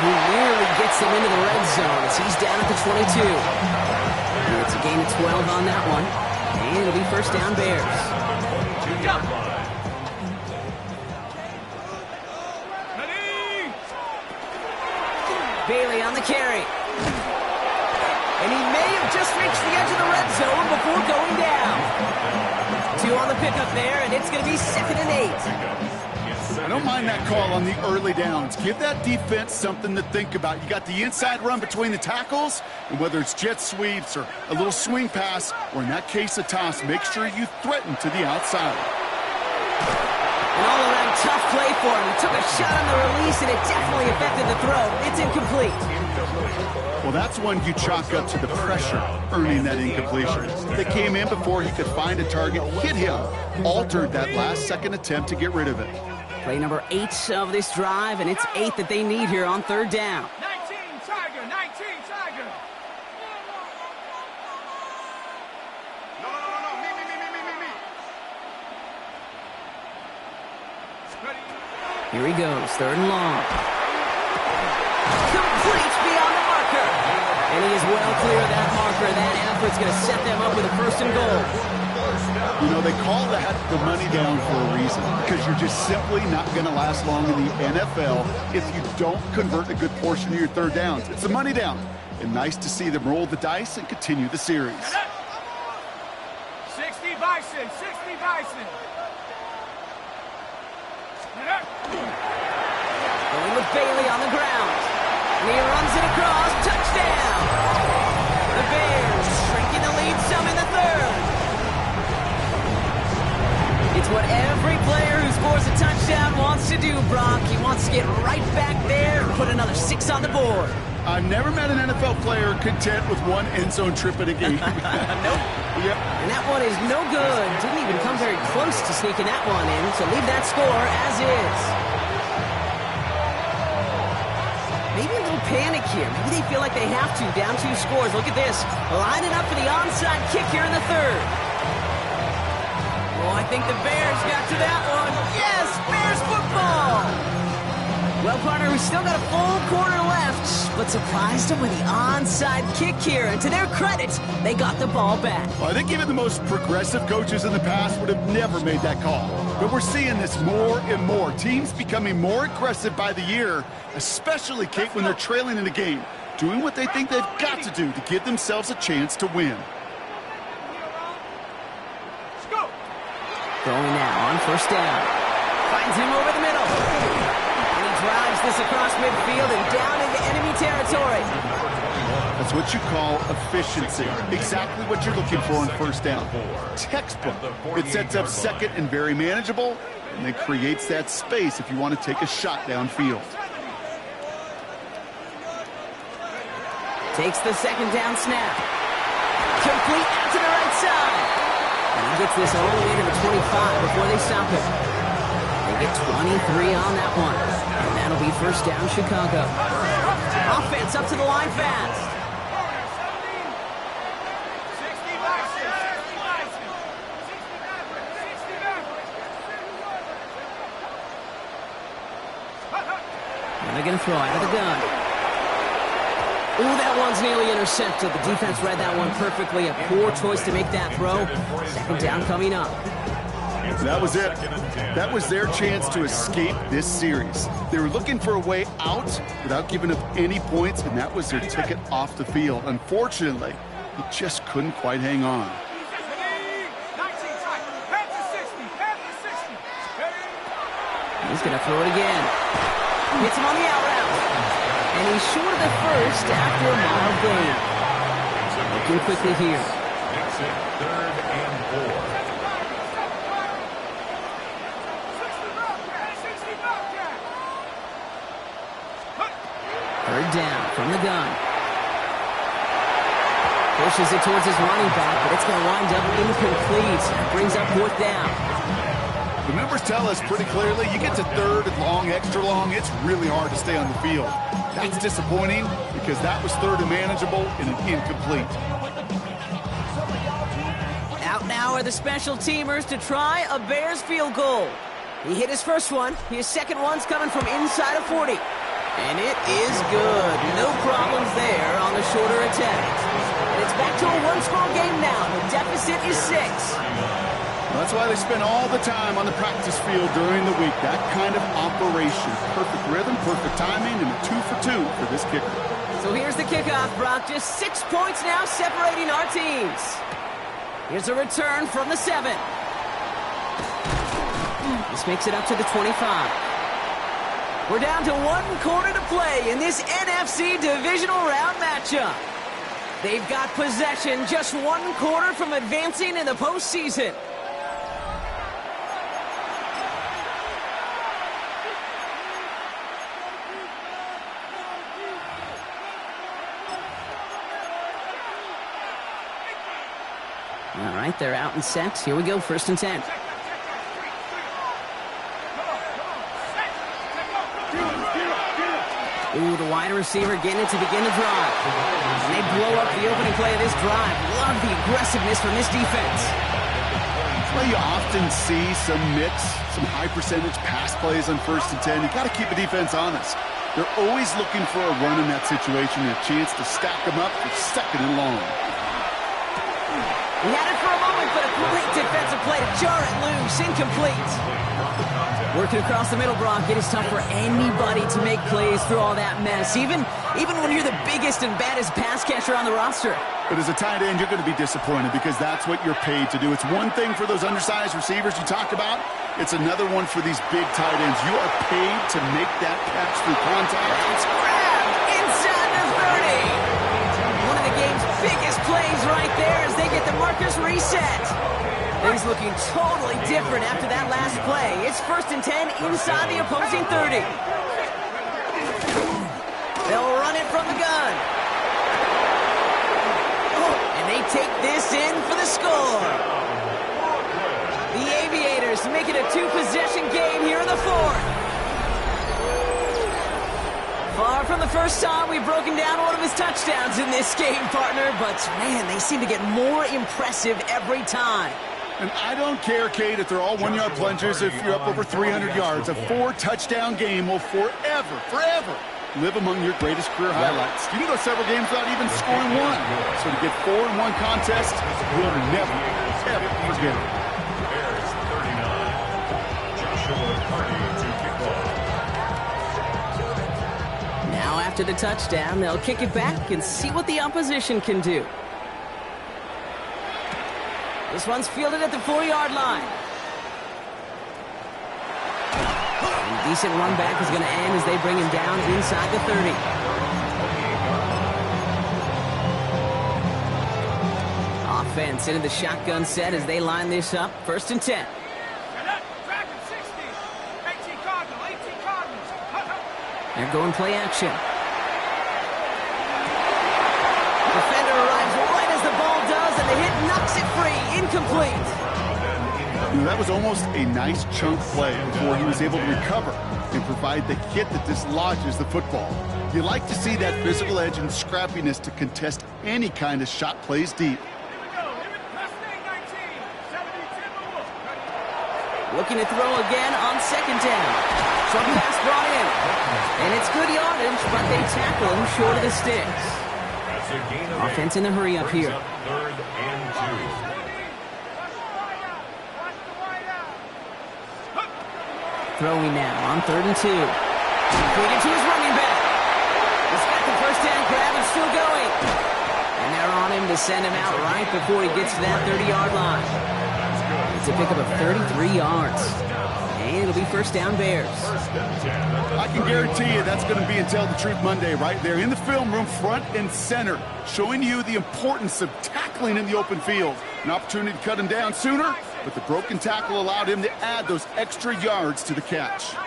He really gets them into the red zone as he's down at the 22. And it's a gain of 12 on that one. And it'll be first down Bears. Bailey on the carry. And he may have just reached the edge of the red zone before going down. 2 on the pickup there, and it's going to be 2nd and 8. I don't mind that call on the early downs. Give that defense something to think about. You got the inside run between the tackles, and whether it's jet sweeps or a little swing pass, or in that case a toss, make sure you threaten to the outside. An all-around tough play for him. He took a shot on the release, and it definitely affected the throw. It's incomplete. Well, that's one you chalk up to the pressure earning that incompletion. They came in before he could find a target, hit him, altered that last-second attempt to get rid of it. Play number 8 of this drive, and it's 8 that they need here on 3rd down. 19 Tiger. 19 Tiger. No. Me. Ready? Here he goes, 3rd and long. Complete beyond the marker. And he is well clear of that marker. That effort's going to set them up with a 1st and goal. You know, they call that the money down for a reason, because you're just simply not going to last long in the NFL if you don't convert a good portion of your 3rd downs. It's the money down. And nice to see them roll the dice and continue the series. 60 Bison. 60 Bison. Going with Bailey on the ground. And he runs it across. Touchdown! The Bears shrinking the lead some in the 3rd. It's what every player who scores a touchdown wants to do, Brock. He wants to get right back there and put another 6 on the board. I've never met an NFL player content with 1 end zone trip in a game. Nope. Yep. And that one is no good. Didn't even come very close to sneaking that one in, so leave that score as is. Maybe a little panic here. Maybe they feel like they have to. Down 2 scores. Look at this. Lining up for the onside kick here in the 3rd. Oh, I think the Bears got to that one. Yes, Bears football. Well, partner, we still got a full quarter left, but surprised them with the onside kick here. And to their credit, they got the ball back. Well, I think even the most progressive coaches in the past would have never made that call. But we're seeing this more and more. Teams becoming more aggressive by the year, especially, Kate, when they're trailing in the game, doing what they think they've got to do to give themselves a chance to win. Going now on 1st down. Finds him over the middle. And he drives this across midfield and down into enemy territory. That's what you call efficiency. Exactly what you're looking for on 1st down. Textbook. It sets up 2nd and very manageable, and it creates that space if you want to take a shot downfield. Takes the 2nd down snap. Complete out to the right side. And he gets this all the way to the 25 before they stop him. They get 23 on that one. And that'll be 1st down Chicago. Offense up to the line fast. 60 Bison. 60 Bison. 60 Maverick. 60 Maverick. And they're going to throw out of the gun. Ooh, that one's nearly intercepted. The defense read that one perfectly. A poor choice to make that throw. 2nd down coming up. That was it. That was their chance to escape this series. They were looking for a way out without giving up any points, and that was their ticket off the field. Unfortunately, he just couldn't quite hang on. He's going to throw it again. Hits him on the out route. And he's short of the first after a mild gain. Looking quickly here. Makes it 3rd and 4. Third down from the gun. Pushes it towards his running back, but it's going to wind up incomplete. Brings up 4th down. The numbers tell us pretty clearly, you get to 3rd and long, extra long, it's really hard to stay on the field. That's disappointing because that was 3rd and manageable and an incomplete. Out now are the special teamers to try a Bears field goal. He hit his first one. His second one's coming from inside of 40. And it is good. No problems there on the shorter attempt. And it's back to a one-score game now. The deficit is 6. That's why they spend all the time on the practice field during the week. That kind of operation. Perfect rhythm, perfect timing, and a 2-for-2 for this kicker. So here's the kickoff, Brock. Just 6 points now separating our teams. Here's a return from the 7. This makes it up to the 25. We're down to 1 quarter to play in this NFC divisional round matchup. They've got possession, just 1 quarter from advancing in the postseason. All right, they're out and set. Here we go, 1st and 10. Ooh, the wide receiver getting it to begin the drive. And they blow up the opening play of this drive. Love the aggressiveness from this defense. That's why you often see some mix, some high-percentage pass plays on 1st and 10. You got to keep the defense honest. They're always looking for a run in that situation and a chance to stack them up for 2nd and long. He had it for a moment, but a great defensive play to jar it loose. Incomplete. Working across the middle, Brock, it is tough for anybody to make plays through all that mess, even when you're the biggest and baddest pass catcher on the roster. But as a tight end, you're going to be disappointed because that's what you're paid to do. It's one thing for those undersized receivers you talk about. It's another one for these big tight ends. You are paid to make that catch through contact. It's grabbed inside the 30. One of the game's biggest plays right there as they get the markers reset. He's looking totally different after that last play. It's 1st and 10 inside the opposing 30. They'll run it from the gun. And they take this in for the score. The Aviators make it a 2-possession game here in the 4th. Far from the first time we've broken down one of his touchdowns in this game, partner, but man, they seem to get more impressive every time. And I don't care, Kate, if they're all 1-yard plungers, if you're up over 300 yards. A 4-touchdown game will forever live among your greatest career highlights. You can go several games without even scoring one. So to get 4 in one contest, you'll never, ever forget it. Bears 39. Joshua Hardy to kick off. Now after the touchdown, they'll kick it back and see what the opposition can do. This one's fielded at the 4-yard line. And a decent run back is going to end as they bring him down inside the 30. Offense into the shotgun set as they line this up. 1st and 10. They're going play action. Defender arrives right as the ball does, and the hit knocks it free. Incomplete. That was almost a nice chunk play before he was able to recover and provide the hit that dislodges the football. You like to see that physical edge and scrappiness to contest any kind of shot plays deep. Looking to throw again on 2nd down. Some pass brought in. And it's good yardage, but they tackle him short of the sticks. Offense in the hurry up here. 3rd and 2. throwing now on 3rd and 2. Completed to his running back. He's got the first down grab and still going. And they're on him to send him out right before he gets to that 30-yard line. It's a pickup of 33 yards. And it'll be first down Bears. I can guarantee you that's going to be in Tell the Truth Monday right there in the film room, front and center, showing you the importance of tackling in the open field. An opportunity to cut him down sooner, but the broken tackle allowed him to add those extra yards to the catch. 19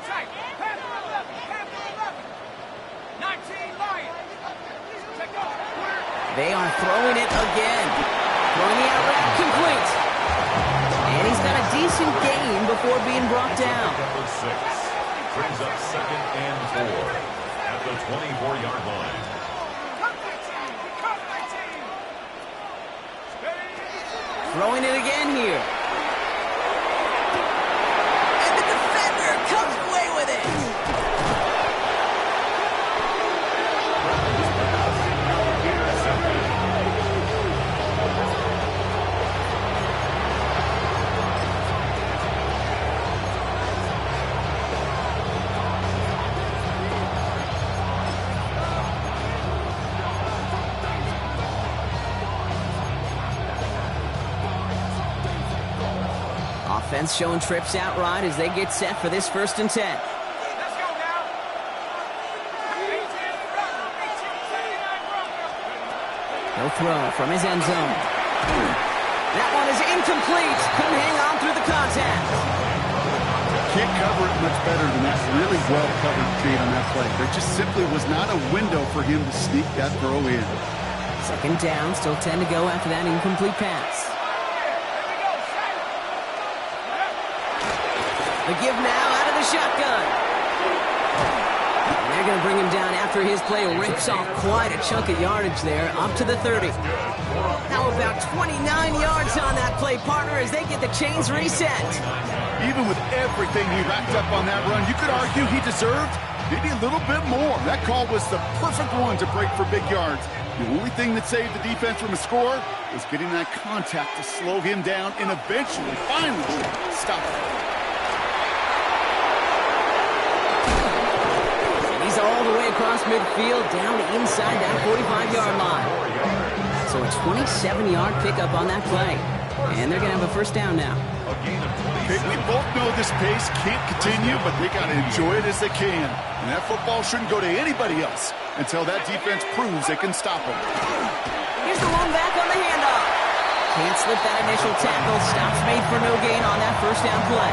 tight. Panther 11. Panther 11. 19 Lion. Take off. They are throwing it again. Throwing the out route complete. And he's got a decent gain before being brought down. Number 6 brings up 2nd and 4 at the 24-yard line. Throwing it again here. And the defender comes away with it. Offense showing trips out right as they get set for this 1st and 10. Let's go now. 18 run. 18 run. He'll throw from his end zone. That one is incomplete. Couldn't hang on through the contact. Can't cover it much better than that. Really well covered Kate on that play. There just simply was not a window for him to sneak that throw in. 2nd down, still 10 to go after that incomplete pass. The give now out of the shotgun. And they're going to bring him down after his play rips off quite a chunk of yardage there, up to the 30. How about 29 yards on that play, partner, as they get the chains reset. Even with everything he racked up on that run, you could argue he deserved maybe a little bit more. That call was the perfect one to break for big yards. The only thing that saved the defense from a score was getting that contact to slow him down and eventually, finally, stop him. He's all the way across midfield, down to inside that 45-yard line. So a 27-yard pickup on that play. And they're going to have a first down now. Okay, we both know this pace can't continue, but they got to enjoy it as they can. And that football shouldn't go to anybody else until that defense proves they can stop them. Here's the one back on the handoff. Can't slip that initial tackle. Stops made for no gain on that first down play.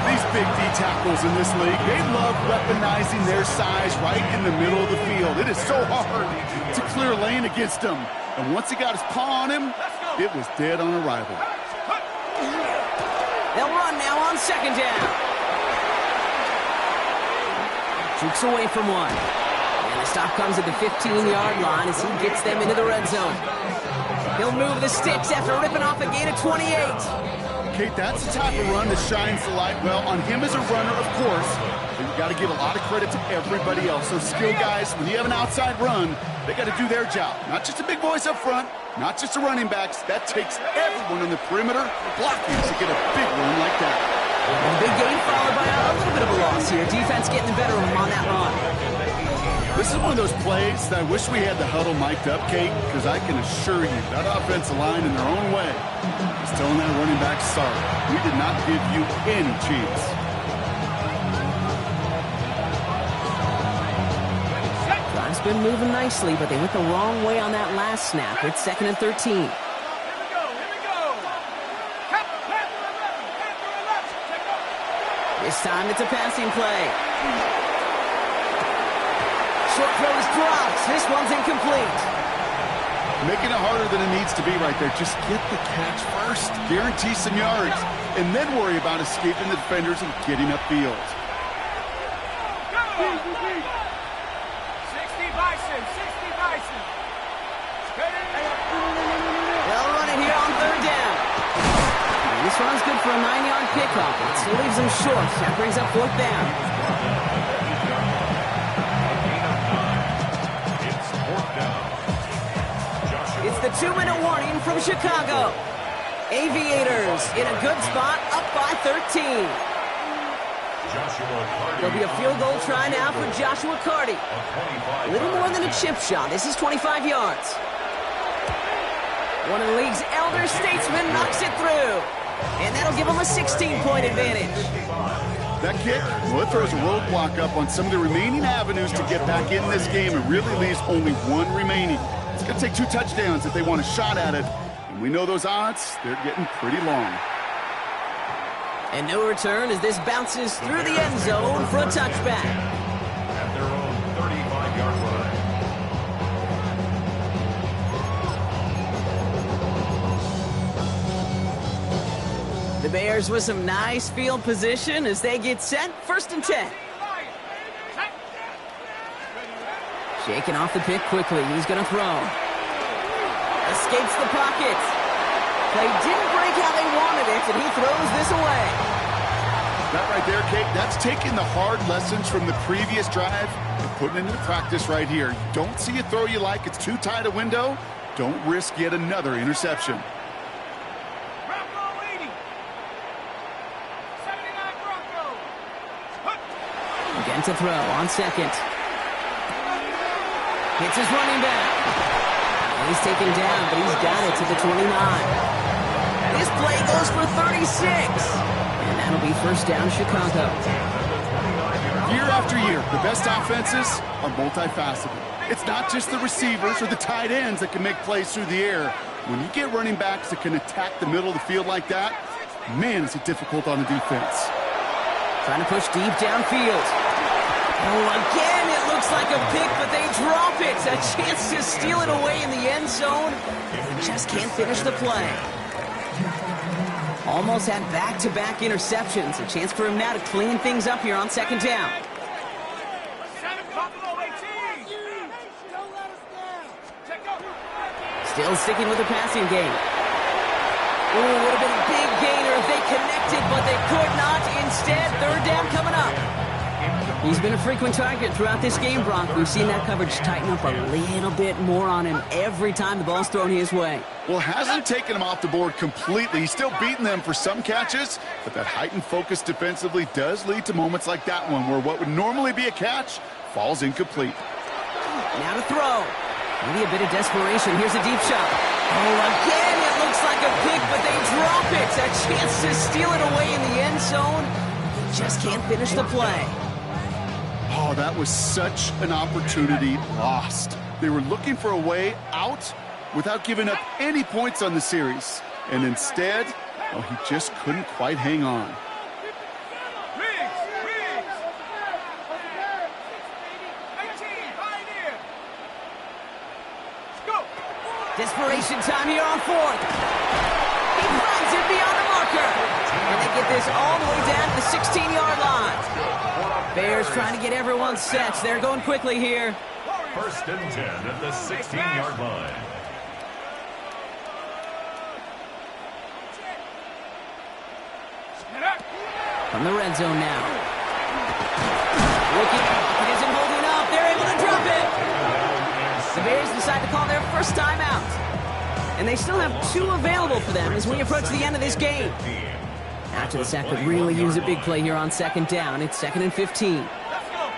These big D tackles in this league, they love weaponizing their size right in the middle of the field. It is so hard to clear lane against him. And once he got his paw on him, it was dead on arrival. They'll run now on 2nd down. Jukes away from one. And the stop comes at the 15-yard line as he gets them into the red zone. He'll move the sticks after ripping off a gain of 28. Kate, that's the type of run that shines the light well on him as a runner, of course. But you got to give a lot of credit to everybody else. Those skill guys, when you have an outside run, they got to do their job. Not just the big boys up front, not just the running backs. That takes everyone on the perimeter blocking to get a big run like that. And a big gain followed by a little bit of a loss here. Defense getting the better of him on that run. This is one of those plays that I wish we had the huddle mic'd up, Kate, because I can assure you that offensive line in their own way is telling that running back, sorry, we did not give you any chance. Drive's been moving nicely, but they went the wrong way on that last snap. It's 2nd and 13. Here we go. Panther 11. Take off. This time it's a passing play. Short throw is dropped. This one's incomplete. Making it harder than it needs to be right there. Just get the catch first. Guarantee some yards. And then worry about escaping the defenders and getting upfield. 60 Bison. They'll run it here on 3rd down. And this one's good for a 9-yard pickup. It still leaves them short. That brings up 4th down. It's the 2-minute warning from Chicago. Aviators in a good spot, up by 13. There'll be a field goal try now for Joshua Carty. A little more than a chip shot. This is 25 yards. One of the league's elder statesmen knocks it through. And that'll give him a 16-point advantage. That kick, well, it throws a roadblock up on some of the remaining avenues to get back in this game and really leaves only one remaining. It's going to take 2 touchdowns if they want a shot at it. And we know those odds, they're getting pretty long. And no return as this bounces through the end zone for a touchback. At their own 35-yard line. The Bears with some nice field position as they get set. 1st and 10. Shaking off the pick quickly. He's going to throw. Escapes the pocket. Play didn't break how they wanted it, and he throws this away. That right there, Kate, that's taking the hard lessons from the previous drive and putting it into practice right here. You don't see a throw you like, it's too tight a window. Don't risk yet another interception. Bronco leading. 79 Broncos. Again to throw on 2nd. Hits his running back. He's taken down, but he's got it to the 29. This play goes for 36. And that'll be 1st down, Chicago. Year after year, the best offenses are multifaceted. It's not just the receivers or the tight ends that can make plays through the air. When you get running backs that can attack the middle of the field like that, man, is it difficult on the defense. Trying to push deep downfield. Oh, again, it looks like a pick, but they drop it. A chance to steal it away in the end zone. They just can't finish the play. Almost had back-to-back interceptions. A chance for him now to clean things up here on 2nd down. Still sticking with the passing game. Oh, would have been a big gainer if they connected, but they could not. Instead, 3rd down coming up. He's been a frequent target throughout this game, Brock. We've seen that coverage tighten up a little bit more on him every time the ball's thrown his way. Well, hasn't taken him off the board completely. He's still beating them for some catches, but that heightened focus defensively does lead to moments like that one where what would normally be a catch falls incomplete. Now to throw. Maybe a bit of desperation. Here's a deep shot. Oh, again, it looks like a pick, but they drop it. A chance to steal it away in the end zone. Just can't finish the play. Oh, that was such an opportunity lost. They were looking for a way out without giving up any points on the series. And instead, oh, he just couldn't quite hang on. Desperation time here on 4th. He finds it beyond the marker. And they get this all the way down to the 16-yard line. Bears trying to get everyone set. They're going quickly here. 1st and 10 at the 16-yard line. From the red zone now. Looking, it isn't holding up. They're able to drop it. The Bears decide to call their 1st timeout. And they still have 2 available for them as we approach the end of this game. After the sack could really use a big play here on 2nd down. It's 2nd and 15. Let's go.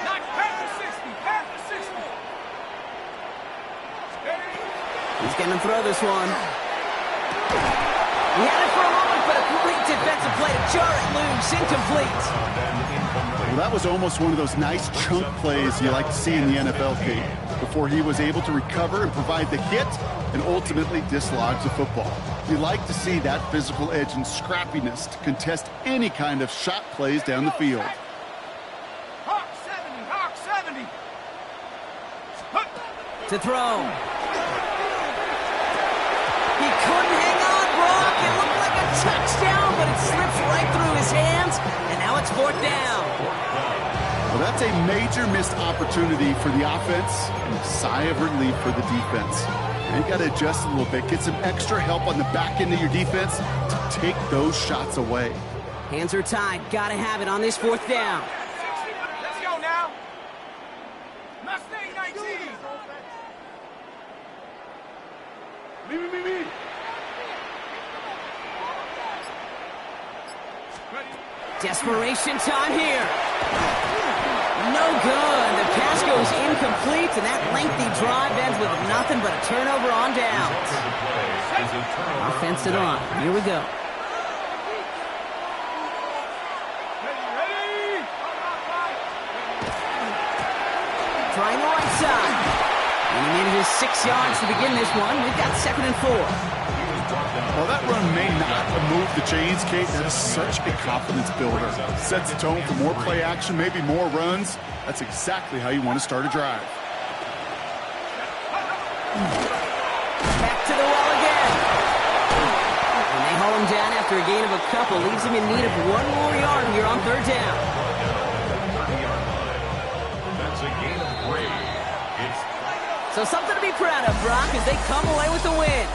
Knock past the 60. Past the 60. He's going to throw this one. He had it for a moment, but a complete defensive play to jar it loose. Incomplete. Well, that was almost one of those nice chunk plays you like to see in the NFL, Kate, before he was able to recover and provide the hit and ultimately dislodge the football. You like to see that physical edge and scrappiness to contest any kind of shot plays down the field. Hawk 70. Hawk 70. To throw. He couldn't hang on, Brock. It looked like a touchdown, but it slips right through his hands, and now it's 4th down. Well, that's a major missed opportunity for the offense and a sigh of relief for the defense. Now you got to adjust a little bit, get some extra help on the back end of your defense to take those shots away. Hands are tied. Got to have it on this 4th down. Let's go now. Mustang 19. Me. Desperation time here. No good. The pass goes incomplete, and that lengthy drive ends with nothing but a turnover on downs. Offense it on. Here we go. Trying the right side. And he manages 6 yards to begin this one. We've got 2nd and 4. Well, that run may not have moved the chains, Kate. That is such a confidence builder. Sets the tone for more play action, maybe more runs. That's exactly how you want to start a drive. Back to the well again. And they haul him down after a gain of a couple. Leaves him in need of 1 more yard here on 3rd down. That's a gain of 3. So something to be proud of, Brock, as they come away with the win.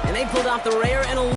And they pulled off the rare and